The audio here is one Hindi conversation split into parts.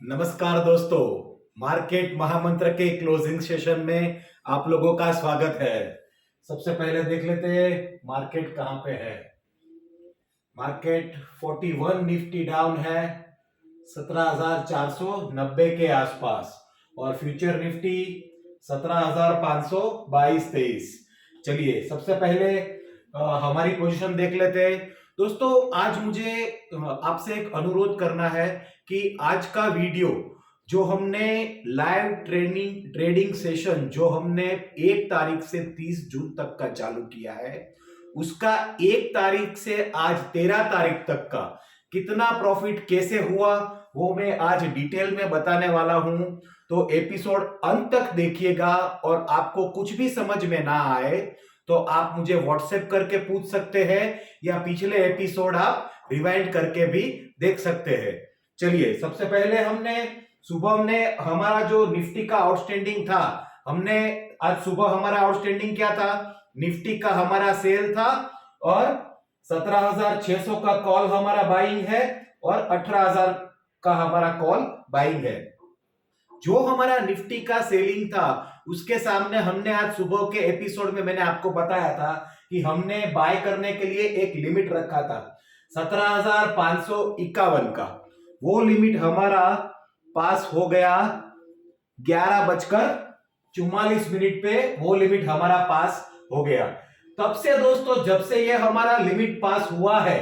नमस्कार दोस्तों, मार्केट महामंत्र के क्लोजिंग सेशन में आप लोगों का स्वागत है। सबसे पहले देख लेते हैं मार्केट कहां पे है। मार्केट 41 निफ्टी डाउन है 17,490 के आसपास और फ्यूचर निफ्टी 17,522-23। चलिए सबसे पहले हमारी पोजीशन देख लेते हैं। दोस्तों आज मुझे आपसे एक अनुरोध करना है कि आज का वीडियो जो हमने लाइव ट्रेडिंग सेशन जो हमने 1 तारीख से 30 जून तक का चालू किया है, उसका 1 तारीख से आज 13 तारीख तक का कितना प्रॉफिट कैसे हुआ वो मैं आज डिटेल में बताने वाला हूं। तो एपिसोड अंत तक देखिएगा और आपको कुछ भी समझ में ना आए तो आप मुझे व्हाट्सएप करके पूछ सकते हैं या पिछले एपिसोड आप रिवाइंड करके भी देख सकते हैं। चलिए सबसे पहले सुबह हमने हमारा जो निफ्टी का आउटस्टैंडिंग था, हमने आज सुबह हमारा आउटस्टैंडिंग क्या था, निफ्टी का हमारा सेल था और 17,600 का कॉल हमारा बाइंग है और 18,000 का हमारा कॉल बाइंग है। जो हमारा निफ्टी का सेलिंग था उसके सामने हमने आज सुबह के एपिसोड में मैंने आपको बताया था कि हमने बाय करने के लिए एक लिमिट रखा था 17,551 का। वो लिमिट हमारा पास हो गया 11:44 पे, वो लिमिट हमारा पास हो गया। तब से दोस्तों जब से ये हमारा लिमिट पास हुआ है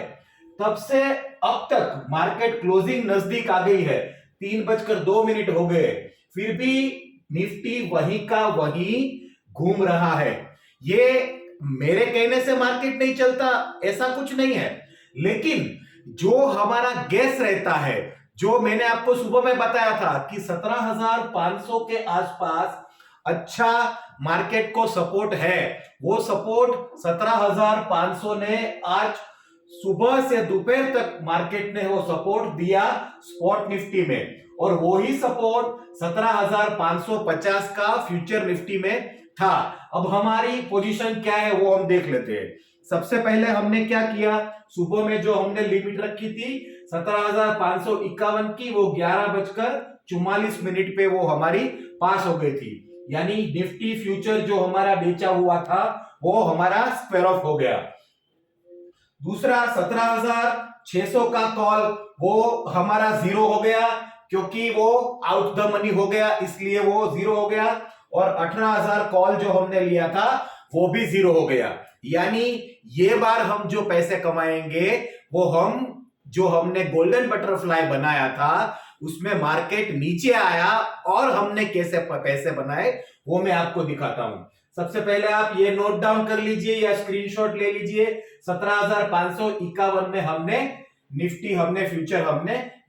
तब से अब तक मार्केट क्लोजिंग नजदीक आ गई है, 3:02 हो गए, फिर भी निफ्टी वहीं का वहीं घूम रहा है। ये मेरे कहने से मार्केट नहीं चलता ऐसा कुछ नहीं है, लेकिन जो हमारा गैस रहता है, जो मैंने आपको सुबह में बताया था कि 17,500 के आसपास अच्छा मार्केट को सपोर्ट है, वो सपोर्ट 17,500 ने आज सुबह से दोपहर तक मार्केट ने वो सपोर्ट दिया स्पॉट निफ्टी में, और वो ही सपोर्ट 17,550 का फ्यूचर निफ्टी में था। अब हमारी पोजीशन क्या है वो हम देख लेते हैं। सबसे पहले हमने क्या किया, सुबह में जो हमने लिमिट रखी थी 17,551 की, वो 11:44 पे वो हमारी पास हो गई थी, यानी निफ्टी फ्यूचर जो हमारा बेचा हुआ था वो हमारा स्क्वायर ऑफ हो गया। दूसरा 17,600 का कॉल वो हमारा जीरो हो गया क्योंकि वो आउट द मनी हो गया, इसलिए वो जीरो हो गया। और 18,000 कॉल जो हमने लिया था वो भी जीरो हो गया, यानी ये बार हम जो पैसे कमाएंगे वो जो हमने गोल्डन बटरफ्लाई बनाया था उसमें मार्केट नीचे आया और हमने कैसे पैसे बनाए वो मैं आपको दिखाता हूं। सबसे पहले आप ये नोट डाउन कर लीजिए या स्क्रीनशॉट ले लीजिए। 17,551 में हमने फ्यूचर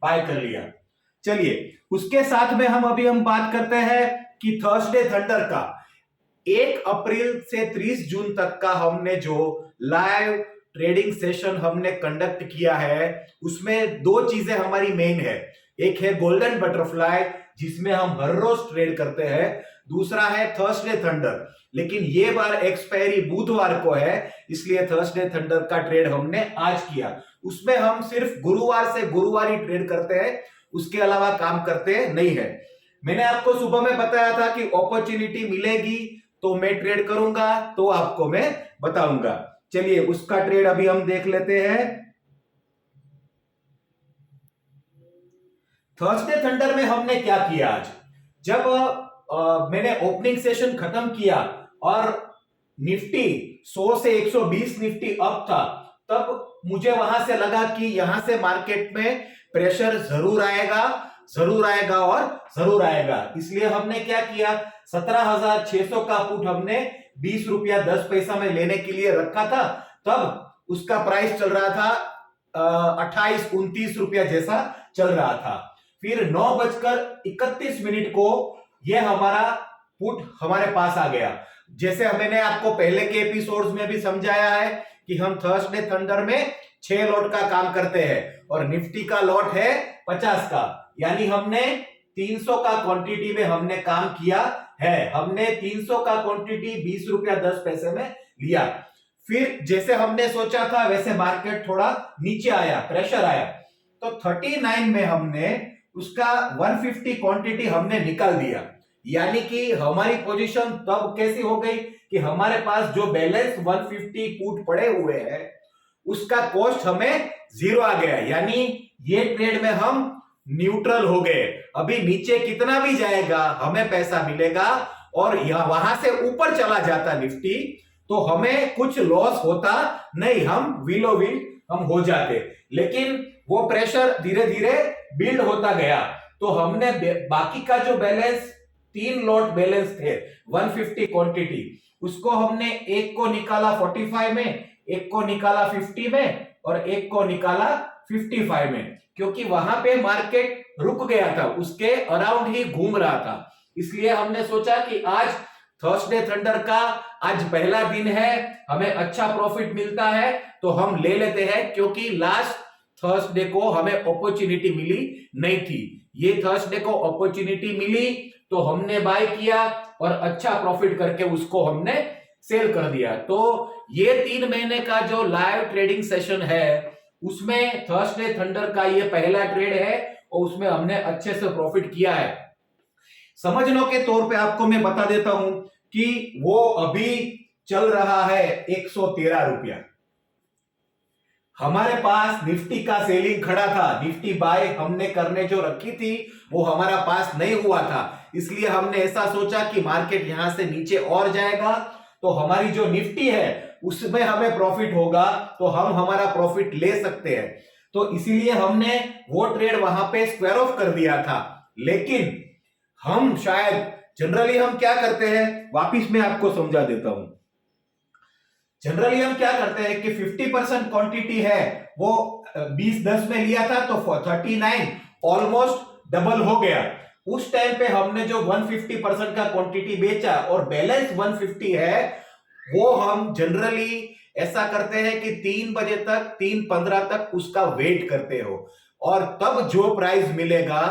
बाय कर लिया। चलिए उसके साथ में हम बात करते हैं कि थर्सडे थंडर का 1 अप्रैल से 30 जून तक का हमने जो लाइव ट्रेडिंग सेशन हमने कंडक्ट किया है उसमें 2 चीजें हमारी मेन है। एक है गोल्डन बटरफ्लाई जिसमें हम हर रोज ट्रेड करते हैं, दूसरा है थर्सडे थंडर, लेकिन ये बार एक्सपायरी बुधवार को है इसलिए थर्सडे थंडर का ट्रेड हमने आज किया। उसमें हम सिर्फ गुरुवार से गुरुवार ही ट्रेड करते हैं, उसके अलावा काम करते नहीं है। मैंने आपको सुबह में बताया था कि अपॉर्चुनिटी मिलेगी तो मैं ट्रेड करूंगा तो आपको मैं बताऊंगा। चलिए उसका ट्रेड अभी हम देख लेते हैं। थर्सडे थंडर में हमने क्या किया आज, जब मैंने ओपनिंग सेशन खत्म किया और निफ्टी 100 से 120 निफ्टी अप था, तब मुझे वहां से लगा कि यहां से मार्केट में प्रेशर जरूर आएगा और जरूर आएगा, इसलिए हमने क्या किया 17,600 का पुट हमने 20 रुपया 10 पैसा में लेने के लिए रखा था। तब उसका प्राइस चल रहा था 28-29 रुपया जैसा चल रहा था। फिर 9:31 को यह हमारा पुट हमारे पास आ गया। जैसे मैंने आपको पहले के एपिसोड्स में भी समझाया है कि हम थर्सडे थंडर में 6 लॉट का काम करते हैं और निफ्टी का लॉट है 50 का, यानी हमने 300 का क्वांटिटी में हमने काम किया है। हमने 300 का क्वांटिटी 20 रुपया 10 पैसे में लिया। फिर जैसे हमने सोचा था वैसे मार्केट थोड़ा नीचे आया, प्रेशर आया, तो 39 में हमने उसका 150 क्वांटिटी हमने निकाल दिया, यानी कि हमारी पोजीशन तब कैसी हो गई कि हमारे पास जो बैलेंस 150 पुट पड़े हुए हैं उसका कॉस्ट हमें जीरो आ गया, यानी ये ट्रेड में हम न्यूट्रल हो गए। अभी नीचे कितना भी जाएगा हमें पैसा मिलेगा, और वहां से ऊपर चला जाता निफ्टी तो हमें कुछ लॉस होता नहीं, हम विलो विल हम हो जाते। लेकिन वो प्रेशर धीरे धीरे बिल्ड होता गया, तो हमने बाकी का जो बैलेंस 3 लॉट बैलेंस थे 150 क्वांटिटी, उसको हमने एक को निकाला 45 में, एक को निकाला 50 में और एक को निकाला 55 में, क्योंकि वहां पे मार्केट रुक गया था, उसके अराउंड ही घूम रहा था। इसलिए हमने सोचा कि आज थर्सडे थंडर का आज पहला दिन है, हमें अच्छा प्रॉफिट मिलता है तो हम ले लेते हैं, क्योंकि लास्ट थर्सडे को हमें अपॉर्चुनिटी मिली नहीं थी। ये थर्सडे को अपॉर्चुनिटी मिली तो हमने बाय किया और अच्छा प्रॉफिट करके उसको हमने सेल कर दिया। तो ये 3 महीने का जो लाइव ट्रेडिंग सेशन है उसमें थर्सडे थंडर का ये पहला ट्रेड है और उसमें हमने अच्छे से प्रॉफिट किया है। समझने के तौर पे आपको मैं बता देता हूं कि वो अभी चल रहा है 113 रुपया। हमारे पास निफ्टी का सेलिंग खड़ा था, निफ्टी बाय हमने करने जो रखी थी वो हमारा पास नहीं हुआ था, इसलिए हमने ऐसा सोचा कि मार्केट यहां से नीचे और जाएगा तो हमारी जो निफ्टी है उसमें हमें प्रॉफिट होगा, तो हम हमारा प्रॉफिट ले सकते हैं। तो इसीलिए हमने वो ट्रेड वहां पे स्क्वायर ऑफ कर दिया था। लेकिन हम शायद जनरली हम क्या करते हैं, वापिस मैं आपको समझा देता हूं। जनरली हम क्या करते हैं कि 50% क्वांटिटी है वो 20-10 में लिया था तो 39 ऑलमोस्ट डबल हो गया। उस टाइम पे हमने जो 150% का क्वांटिटी बेचा और बैलेंस 150 है, वो हम जनरली ऐसा करते हैं कि 3 बजे तक 3:15 तक उसका वेट करते हो और तब जो प्राइस मिलेगा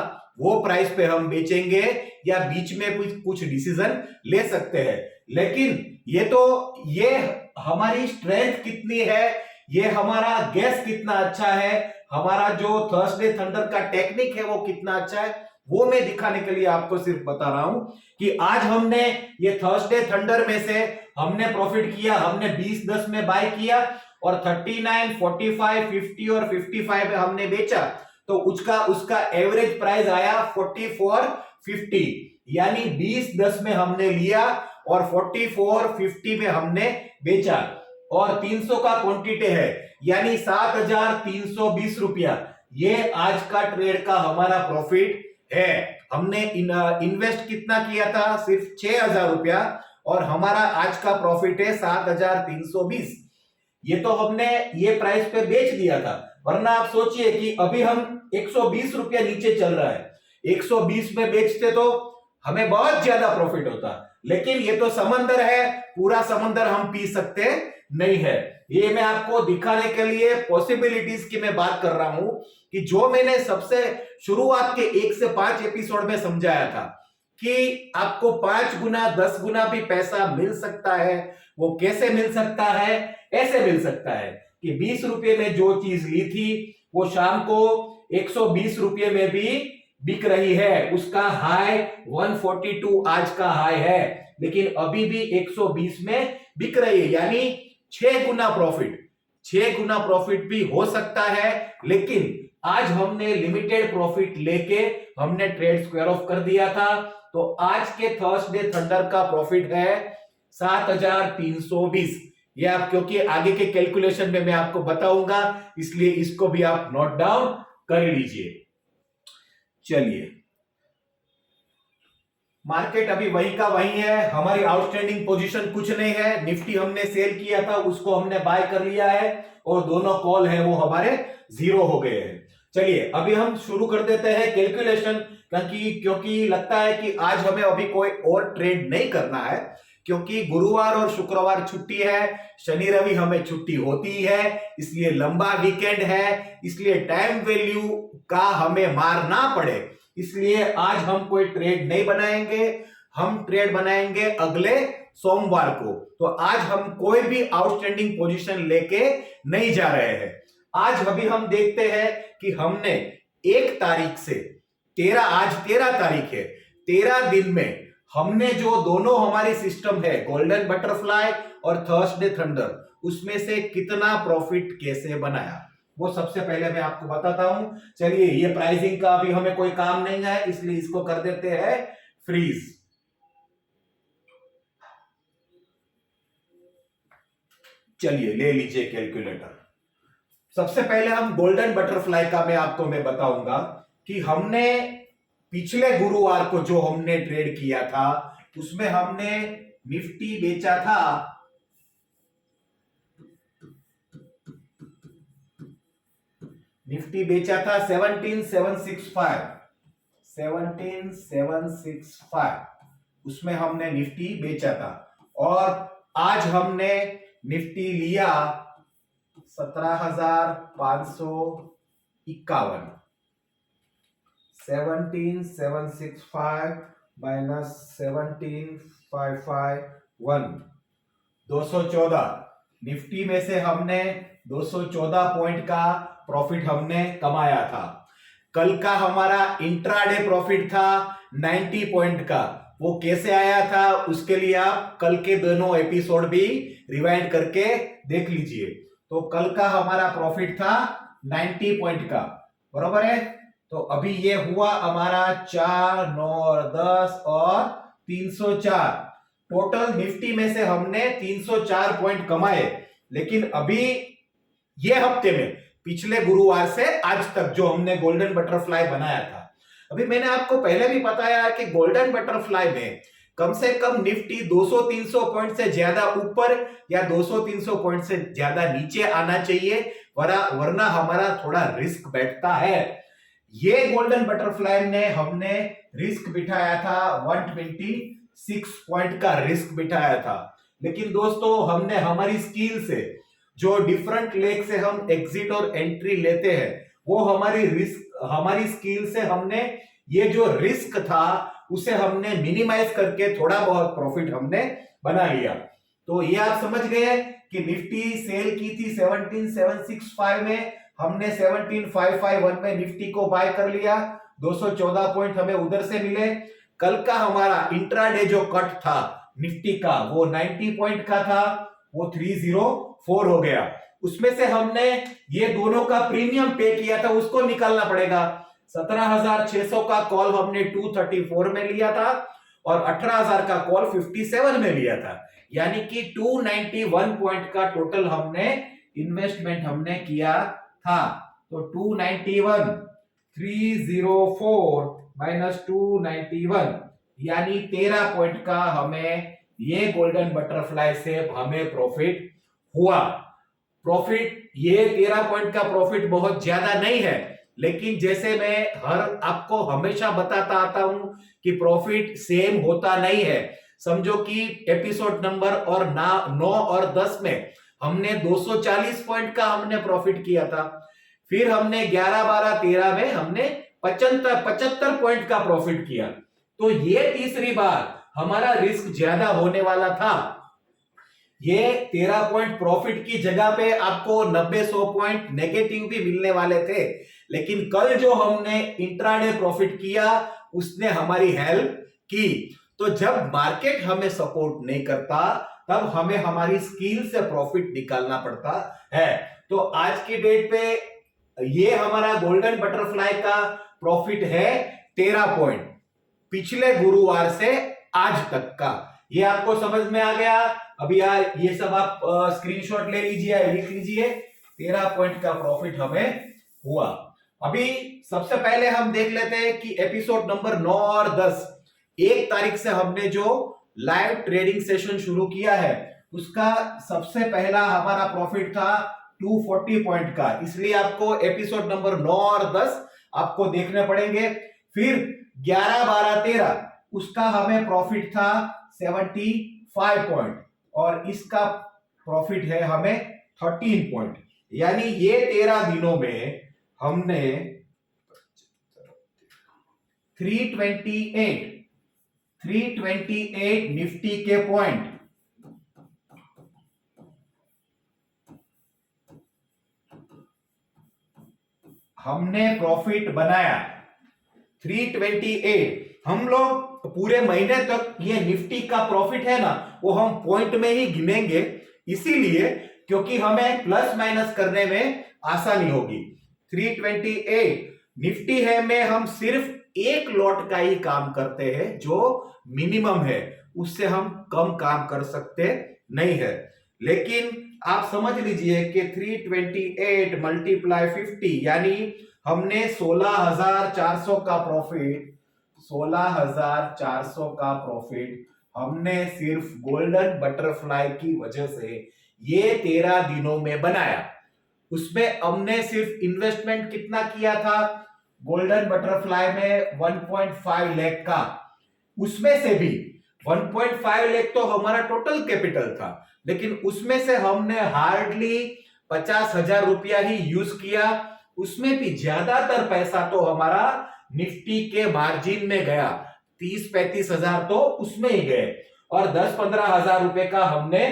वो प्राइस पे हम बेचेंगे या बीच में कुछ डिसीजन ले सकते हैं। लेकिन ये हमारी स्ट्रेंथ कितनी है, ये हमारा गैस कितना अच्छा है, हमारा जो थर्सडे थंडर का टेक्निक है वो कितना अच्छा है, वो मैं दिखाने के लिए आपको सिर्फ बता रहा हूं कि आज हमने ये थर्सडे थंडर में से हमने प्रॉफिट किया, हमने 20-10 में बाय किया और 39, 45, 50 और 55 में हमने बेचा, तो उसका एवरेज प्राइस आया 44.50, यानी 20-10 में हमने लिया और 44.50 में हमने बेचा और 300 का क्वांटिटी है, यानी 7,320 रुपया। ये आज का ट्रेड का हमारा प्रॉफिट है। हमने इन्वेस्ट कितना किया था, सिर्फ 6,000 रुपया और हमारा आज का प्रॉफिट है 7,320। ये तो हमने ये प्राइस पे बेच दिया था, वरना आप सोचिए कि अभी हम 120 रुपया नीचे चल रहा है, 120 में बेचते तो हमें बहुत ज्यादा प्रॉफिट होता। लेकिन ये तो समंदर है, पूरा समंदर हम पी सकते नहीं है। ये मैं आपको दिखाने के लिए पॉसिबिलिटीज की मैं बात कर रहा हूं कि जो मैंने सबसे शुरुआत के 1 से 5 एपिसोड में समझाया था कि आपको 5 गुना 10 गुना भी पैसा मिल सकता है। वो कैसे मिल सकता है? ऐसे मिल सकता है कि 20 रुपये में जो चीज ली थी वो शाम को 120 रुपये में भी बिक रही है, उसका हाई 142 आज का हाई है, लेकिन अभी भी 120 में बिक रही है, यानी 6 गुना प्रॉफिट, 6 गुना प्रॉफिट भी हो सकता है। लेकिन आज हमने लिमिटेड प्रॉफिट लेके हमने ट्रेड स्क्वायर ऑफ कर दिया था, तो आज के थर्सडे थंडर का प्रॉफिट है 7,320। ये आप क्योंकि आगे के कैलकुलेशन में मैं आपको बताऊंगा, इसलिए इसको भी आप नोट डाउन कर लीजिए। चलिए, मार्केट अभी वही का वही है, हमारी आउटस्टैंडिंग पोजीशन कुछ नहीं है। निफ्टी हमने सेल किया था, उसको हमने बाय कर लिया है और दोनों कॉल है वो हमारे जीरो हो गए हैं। चलिए अभी हम शुरू कर देते हैं कैलकुलेशन, क्योंकि लगता है कि आज हमें अभी कोई और ट्रेड नहीं करना है, क्योंकि गुरुवार और शुक्रवार छुट्टी है, शनि रवि हमें छुट्टी होती है, इसलिए लंबा वीकेंड है, इसलिए टाइम वैल्यू का हमें मार ना पड़े, इसलिए आज हम कोई ट्रेड नहीं बनाएंगे। हम ट्रेड बनाएंगे अगले सोमवार को। तो आज हम कोई भी आउटस्टैंडिंग पोजीशन लेके नहीं जा रहे हैं। आज अभी हम देखते हैं कि हमने 1 तारीख से 13, आज 13 तारीख है, 13 दिन में हमने जो दोनों हमारी सिस्टम है गोल्डन बटरफ्लाई और थर्सडे थंडर, उसमें से कितना प्रॉफिट कैसे बनाया, वो सबसे पहले मैं आपको बताता हूं। चलिए, ये प्राइसिंग का अभी हमें कोई काम नहीं है, इसलिए इसको कर देते हैं फ्रीज। चलिए, ले लीजिए कैलकुलेटर। सबसे पहले हम गोल्डन बटरफ्लाई का मैं बताऊंगा कि हमने पिछले गुरुवार को जो हमने ट्रेड किया था उसमें हमने निफ्टी बेचा था, निफ्टी बेचा था 17,765, 17,765, उसमें हमने निफ्टी बेचा था। और आज हमने निफ्टी लिया 17,551, 17,765 माइनस 17,551, 214। निफ्टी में से हमने 214 पॉइंट का प्रॉफिट हमने कमाया था। कल का हमारा इंट्राडे प्रॉफिट था 90 पॉइंट का, वो कैसे आया था उसके लिए आप कल के दोनों एपिसोड भी रिवाइंड करके देख लीजिए। तो कल का हमारा प्रॉफिट था 90 पॉइंट का, बरोबर है। तो अभी ये हुआ हमारा 4, 9 और 10 और 304। टोटल निफ्टी में से हमने 304 पॉइंट कमाए। लेकिन अभी ये हफ्ते में पिछले गुरुवार से आज तक जो हमने गोल्डन बटरफ्लाई बनाया था, अभी मैंने आपको पहले भी बताया कि गोल्डन बटरफ्लाई में कम से कम निफ्टी 200-300 पॉइंट से ज्यादा ऊपर या 200-300 पॉइंट से ज्यादा नीचे आना चाहिए, वरना हमारा थोड़ा रिस्क बैठता है। ये गोल्डन बटरफ्लाई ने हमने रिस्क बिठाया था 126 पॉइंट का रिस्क बिठाया था। लेकिन दोस्तों, हमने हमारी स्किल से जो डिफरेंट लेग से हम एग्जिट और एंट्री लेते हैं, वो हमारी स्किल से हमने ये जो रिस्क था उसे हमने मिनिमाइज करके थोड़ा बहुत प्रॉफिट हमने बना लिया। तो ये आप समझ गए कि निफ्टी सेल की थी 17,765 में, हमने 17,551 में निफ्टी को बाय कर लिया, 214 पॉइंट हमें उधर से मिले। कल का हमारा इंट्राडे जो कट था निफ्टी का वो 90 पॉइंट का था, वो 304 हो गया। उसमें से हमने ये दोनों का प्रीमियम पे किया था, उसको निकालना पड़ेगा। 17,600 का कॉल हमने 234 में लिया था और 18,000 का कॉल 57 में लिया था, यानी कि 291 पॉइंट का टोटल हमने इन्वेस्टमेंट हमने किया था। तो 291, 304 माइनस 291, यानी 13 पॉइंट का हमें ये गोल्डन बटरफ्लाई से हमें प्रॉफिट हुआ। प्रॉफिट ये 13 पॉइंट का प्रॉफिट बहुत ज्यादा नहीं है, लेकिन जैसे मैं आपको हमेशा बताता आता हूं कि प्रॉफिट सेम होता नहीं है। समझो कि एपिसोड नंबर और 9 और 10 में हमने 240 पॉइंट का हमने प्रॉफिट किया था, फिर हमने 11, 12, 13 में हमने 75 पॉइंट का प्रॉफिट किया। तो ये तीसरी बार हमारा रिस्क ज्यादा होने वाला था। ये 13 पॉइंट प्रॉफिट की जगह पे आपको 90-100 पॉइंट नेगेटिव भी मिलने वाले थे, लेकिन कल जो हमने इंट्राडे प्रॉफिट किया उसने हमारी हेल्प की। तो जब मार्केट हमें सपोर्ट नहीं करता तब हमें हमारी स्किल से प्रॉफिट निकालना पड़ता है। तो आज की डेट पे ये हमारा गोल्डन बटरफ्लाई का प्रॉफिट है 13 पॉइंट, पिछले गुरुवार से आज तक का। ये आपको समझ में आ गया? अभी यार ये सब आप स्क्रीनशॉट ले लीजिए, लिख लीजिए। 13 पॉइंट का प्रॉफिट हमें हुआ। अभी सबसे पहले हम देख लेते हैं कि एपिसोड नंबर 9 और 10, 1 तारीख से हमने जो लाइव ट्रेडिंग सेशन शुरू किया है उसका सबसे पहला हमारा प्रॉफिट था 240 पॉइंट का, इसलिए आपको एपिसोड नंबर 9 और 10 आपको देखने पड़ेंगे। फिर 11, 12, 13 उसका हमें प्रॉफिट था 75 पॉइंट और इसका प्रॉफिट है हमें 13 पॉइंट। यानी ये 13 दिनों में हमने 328 निफ्टी के पॉइंट हमने प्रॉफिट बनाया। 328 हम लोग पूरे महीने तक ये निफ्टी का प्रॉफिट है ना वो हम पॉइंट में ही गिनेंगे, इसीलिए क्योंकि हमें प्लस माइनस करने में आसानी होगी। 328 निफ्टी है में हम सिर्फ एक लॉट का ही काम करते हैं जो मिनिमम है, उससे हम कम काम कर सकते नहीं है। लेकिन आप समझ लीजिए कि 328 मल्टीप्लाई 50 यानी हमने 16,400 का प्रॉफिट 16,400 का प्रॉफिट हमने सिर्फ गोल्डन बटरफ्लाई की वजह से ये 13 दिनों में बनाया। उसमें हमने सिर्फ इन्वेस्टमेंट कितना किया था गोल्डन बटरफ्लाई में 1.5 लाख का, उसमें से भी 1.5 लाख तो हमारा टोटल कैपिटल था, लेकिन उसमें से हमने हार्डली 50,000 रुपया ही यूज किया। उसमें भी ज्यादातर पैसा तो हमारा निफ्टी के मार्जिन में गया, 30-35 हजार तो उसमें ही गए, और 10-15 हजार रुपए का हमने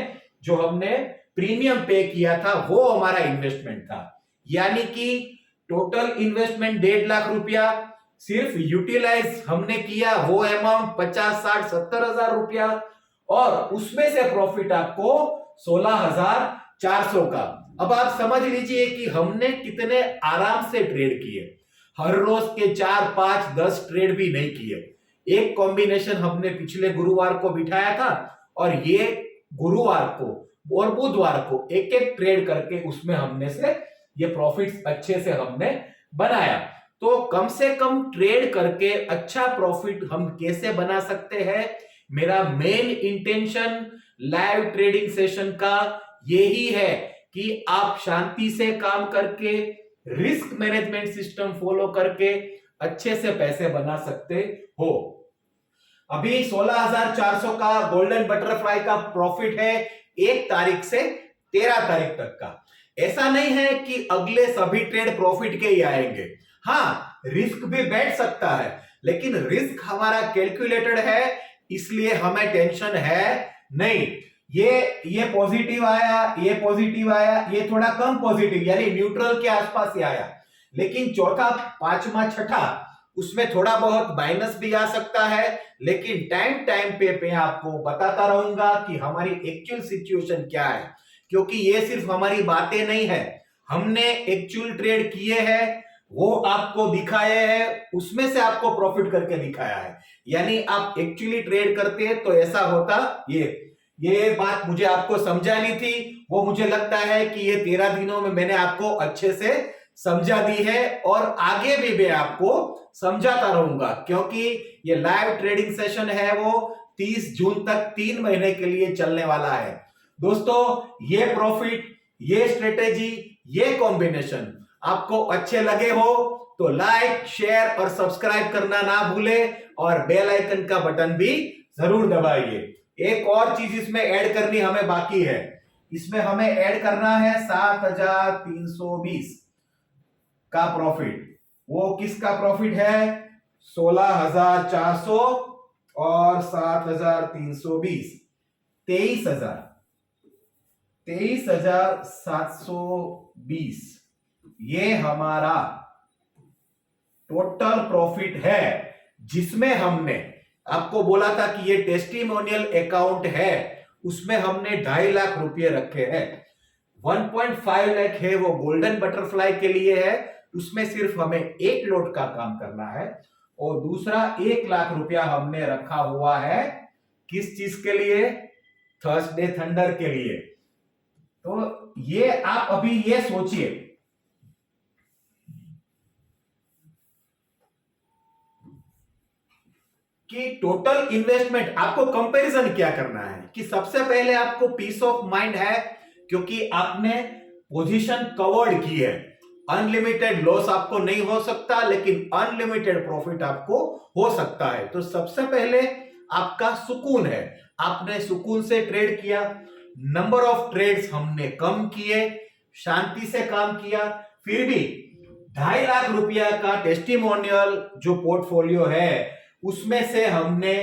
प्रीमियम पे किया था वो हमारा इन्वेस्टमेंट था। यानी कि टोटल इन्वेस्टमेंट 1.5 लाख रुपया, सिर्फ यूटिलाइज हमने किया वो अमाउंट 50-60-70 हजार रुपया, और उसमें से प्रॉफिट आपको 16,400 का। अब आप समझ लीजिए कि हमने कितने आराम से ट्रेड किए, हर रोज के 4-5-10 ट्रेड भी नहीं किए। एक कॉम्बिनेशन हमने पिछले गुरुवार को बिठाया था और ये गुरुवार को और बुधवार को एक एक ट्रेड करके उसमें हमने से ये प्रॉफिट्स अच्छे से हमने बनाया। तो कम से कम ट्रेड करके अच्छा प्रॉफिट हम कैसे बना सकते हैं, मेरा main intention live trading session का यही है कि आप शांति से काम करके रिस्क मैनेजमेंट सिस्टम फॉलो करके अच्छे से पैसे बना सकते हो। अभी 16,400 का गोल्डन बटरफ्लाई का प्रॉफिट है 1 तारीख से 13 तारीख तक का। ऐसा नहीं है कि अगले सभी ट्रेड प्रॉफिट के ही आएंगे, हाँ रिस्क भी बैठ सकता है, लेकिन रिस्क हमारा कैलकुलेटेड है, इसलिए हमें टेंशन है नहीं। ये पॉजिटिव आया, ये पॉजिटिव आया, ये थोड़ा कम पॉजिटिव यानी न्यूट्रल के आसपास ही आया, लेकिन चौथा, पांचवा, छठा उसमें थोड़ा बहुत माइनस भी आ सकता है, लेकिन टाइम टाइम पे आपको बताता रहूंगा कि हमारी एक्चुअल सिचुएशन क्या है, क्योंकि ये सिर्फ हमारी बातें नहीं है, हमने एक्चुअल ट्रेड किए हैं वो आपको दिखाए हैं, उसमें से आपको प्रॉफिट करके दिखाया है। यानी आप एक्चुअली ट्रेड करते हैं तो ऐसा होता। ये बात मुझे आपको समझानी थी, वो मुझे लगता है कि ये 13 दिनों में मैंने आपको अच्छे से समझा दी है, और आगे भी मैं आपको समझाता रहूंगा, क्योंकि ये लाइव ट्रेडिंग सेशन है वो 30 जून तक 3 महीने के लिए चलने वाला है। दोस्तों ये प्रॉफिट, ये स्ट्रेटेजी, ये कॉम्बिनेशन आपको अच्छे लगे हो तो लाइक, शेयर और सब्सक्राइब करना ना भूले, और बेल आइकन का बटन भी जरूर दबाइए। एक और चीज इसमें ऐड करनी हमें बाकी है, इसमें हमें ऐड करना है 7,320 का प्रॉफिट। वो किसका प्रॉफिट है? 16,400 और 7,320 23,720 ये हमारा टोटल प्रॉफिट है, जिसमें हमने आपको बोला था कि ये टेस्टिमोनियल अकाउंट है, उसमें हमने 2.5 लाख रुपए रखे हैं। 1.5 लाख है वो गोल्डन बटरफ्लाई के लिए है, उसमें सिर्फ हमें एक लोट का काम करना है, और दूसरा 1 लाख रुपया हमने रखा हुआ है किस चीज के लिए? थर्सडे थंडर के लिए। तो ये आप अभी ये सोचिए कि टोटल इन्वेस्टमेंट आपको कंपैरिजन क्या करना है, कि सबसे पहले आपको पीस ऑफ माइंड है क्योंकि आपने पोजीशन कवर्ड की है। अनलिमिटेड लॉस आपको नहीं हो सकता, लेकिन अनलिमिटेड प्रॉफिट आपको हो सकता है। तो सबसे पहले आपका सुकून है, आपने सुकून से ट्रेड किया, नंबर ऑफ ट्रेड्स हमने कम किए, शांति से काम किया, फिर भी 2.5 लाख रुपया का टेस्टिमोनियल जो पोर्टफोलियो है उसमें से हमने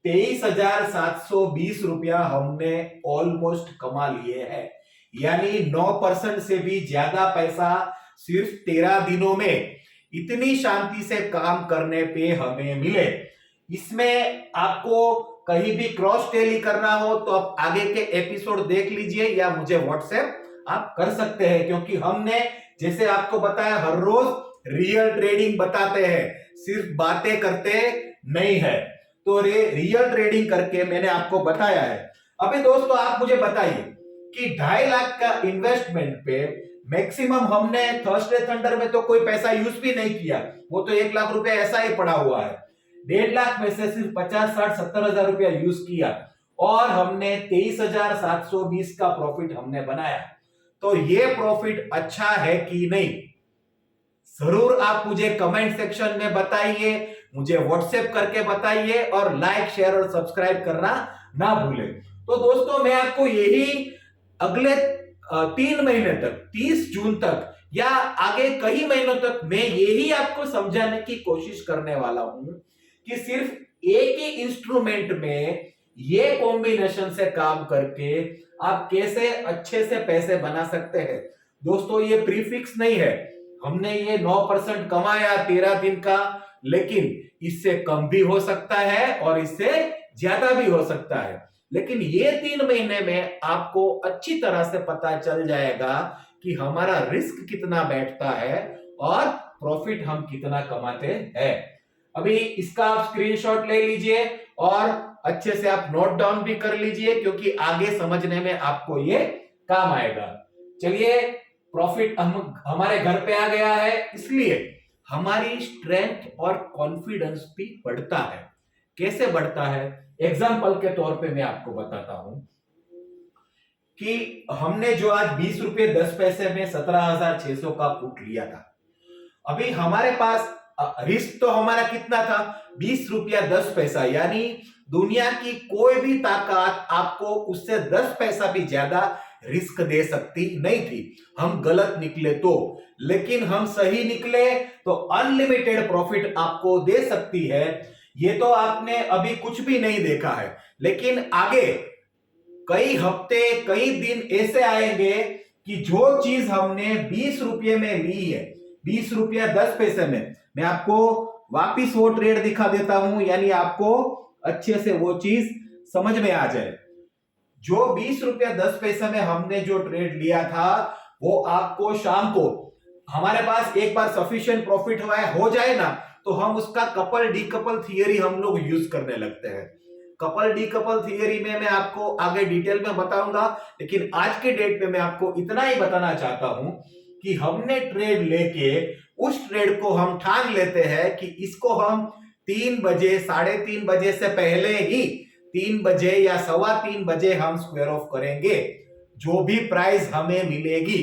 23,720 रुपया हमने ऑलमोस्ट कमा लिए हैं। यानी 9% से भी ज्यादा पैसा सिर्फ 13 दिनों में। इतनी शांति से काम करने पे हमें मिले। इसमें आपको कहीं भी क्रॉस टेली करना हो तो आप आगे के एपिसोड देख लीजिए या मुझे व्हाट्सएप आप कर सकते हैं, क्योंकि हमने जैसे आपको बताया हर रोज रियल ट्रेडिंग बताते हैं, सिर्फ बातें करते नहीं है। तो रियल ट्रेडिंग करके मैंने आपको बताया है। अभी दोस्तों आप मुझे बताइए कि 2.5 लाख का इन्वेस्टमेंट पे मैक्सिमम हमने थर्सडे थंडर में तो कोई पैसा यूज भी नहीं किया, वो तो 1 लाख रुपया ऐसा ही पड़ा हुआ है। 1.5 लाख में से सिर्फ 50, 60, 70 हजार रुपया यूज किया और हमने 23,720 का प्रॉफिट हमने बनाया। तो ये प्रॉफिट अच्छा है कि नहीं, जरूर आप मुझे कमेंट सेक्शन में बताइए, मुझे व्हाट्सएप करके बताइए और लाइक शेयर और सब्सक्राइब करना ना भूलें। तो दोस्तों मैं आपको यही अगले 3 महीने तक 30 जून तक या आगे कई महीनों तक मैं यही आपको समझाने की कोशिश करने वाला हूं कि सिर्फ एक ही इंस्ट्रूमेंट में ये कॉम्बिनेशन से काम करके आप कैसे अच्छे से पैसे बना सकते हैं। दोस्तों ये प्रीफिक्स नहीं है, हमने ये 9% कमाया 13 दिन का, लेकिन इससे कम भी हो सकता है और इससे ज्यादा भी हो सकता है। लेकिन ये 3 महीने में आपको अच्छी तरह से पता चल जाएगा कि हमारा रिस्क कितना बैठता है और प्रॉफिट हम कितना कमाते हैं। अभी इसका आप स्क्रीनशॉट ले लीजिए और अच्छे से आप नोट डाउन भी कर लीजिए, क्योंकि आगे समझने में आपको ये काम आएगा। चलिए प्रॉफिट हमारे घर पे आ गया है, इसलिए हमारी स्ट्रेंथ और कॉन्फिडेंस भी बढ़ता है। कैसे बढ़ता है, एग्जाम्पल के तौर पे मैं आपको बताता हूं कि हमने जो आज 20 रुपये 10 पैसे में 17,600 का पुट लिया था। अभी हमारे पास रिस्क तो हमारा कितना था, 20 रुपया 10 पैसा, यानी दुनिया की कोई भी ताकत आपको उससे 10 पैसा भी ज्यादा रिस्क दे सकती नहीं थी। हम गलत निकले तो, लेकिन हम सही निकले तो अनलिमिटेड प्रॉफिट आपको दे सकती है। ये तो आपने अभी कुछ भी नहीं देखा है, लेकिन आगे कई हफ्ते कई दिन ऐसे आएंगे कि जो चीज हमने 20 रुपये में ली है, 20 रुपया 10 पैसे में, मैं आपको वापिस वो ट्रेड दिखा देता हूं, यानी आपको अच्छे से वो चीज समझ में आ जाए। जो 20 रुपया 10 पैसे में हमने जो ट्रेड लिया था वो आपको शाम को, हमारे पास एक बार सफिशिएंट प्रॉफिट हो जाए ना, तो हम उसका कपल डीकपल थियरी हम लोग यूज करने लगते हैं। कपल डीकपल थियरी में मैं आपको आगे डिटेल में बताऊंगा, लेकिन आज के डेट पे मैं आपको इतना ही बताना चाहता हूं कि हमने ट्रेड लेके उस ट्रेड को हम ठान लेते हैं कि इसको हम 3 बजे 3:30 बजे से पहले ही 3 बजे या 3:15 बजे हम स्क्वायर ऑफ करेंगे। जो भी प्राइस हमें मिलेगी,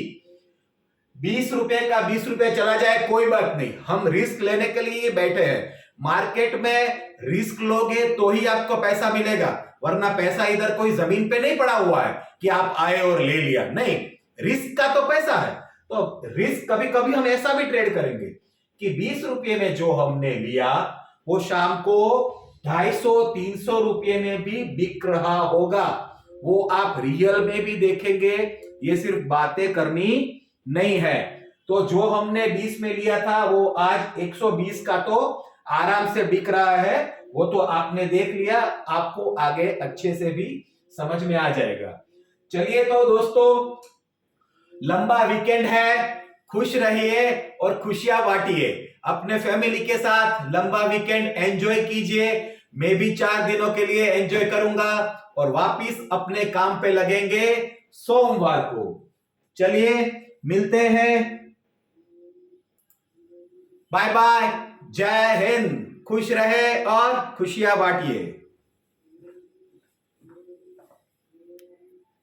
20 रुपए का 20 रुपए चला जाए कोई बात नहीं, हम रिस्क लेने के लिए बैठे हैं। मार्केट में रिस्क लोगे तो ही आपको पैसा मिलेगा, वरना पैसा इधर कोई जमीन पे नहीं पड़ा हुआ है कि आप आए और ले लिया, नहीं, रिस्क का तो पैसा है। तो रिस्क कभी कभी हम ऐसा भी ट्रेड करेंगे कि 20 रुपये में जो हमने लिया वो शाम को 250-300 रुपये में भी बिक रहा होगा। वो आप रियल में भी देखेंगे, ये सिर्फ बातें करनी नहीं है। तो जो हमने 20 में लिया था वो आज 120 का तो आराम से बिक रहा है, वो तो आपने देख लिया, आपको आगे अच्छे से भी समझ में आ जाएगा। चलिए तो दोस्तों, लंबा वीकेंड है, खुश रहिए और खुशियां बांटिए। अपने फैमिली के साथ लंबा वीकेंड एंजॉय कीजिए। मैं भी 4 दिनों के लिए एंजॉय करूंगा और वापिस अपने काम पे लगेंगे सोमवार को। चलिए मिलते हैं, बाय बाय, जय हिंद, खुश रहे और खुशियां बांटिए।